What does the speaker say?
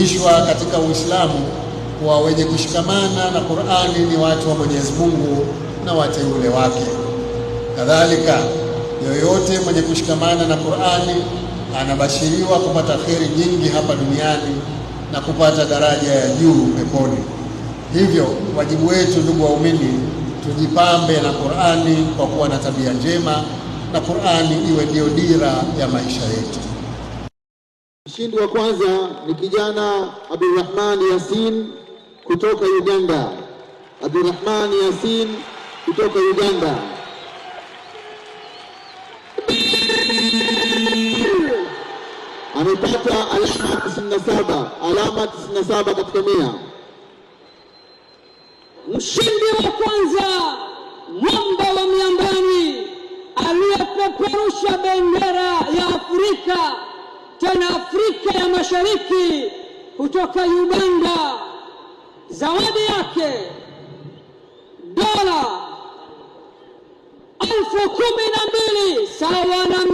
tumefundishwa katika Uislamu kuwa wenye kushikamana na Qur'ani ni watu wa Mwenyezi Mungu na wateule wake. Kadhalika, yoyote mwenye kushikamana na Qur'ani anabashiriwa kupata kheri nyingi hapa duniani na kupata daraja ya juu peponi. Hivyo wajibu wetu, ndugu waumini, tujipambe na Qur'ani kwa kuwa na tabia njema, na Qur'ani iwe ndio dira ya maisha yetu. Mshindi wa kwanza ni kijana Abdurrahman Yasin kutoka Uganda. Abdurrahman Yasin kutoka Uganda. Amepata alama 97 katika 100. Mshindi wa kwanza, mwamba wa miambani aliyepeperusha bendera ya Afrika, tena Afrika ya Mashariki, kutoka Uganda. Zawadi yake dola 12,000 sawa na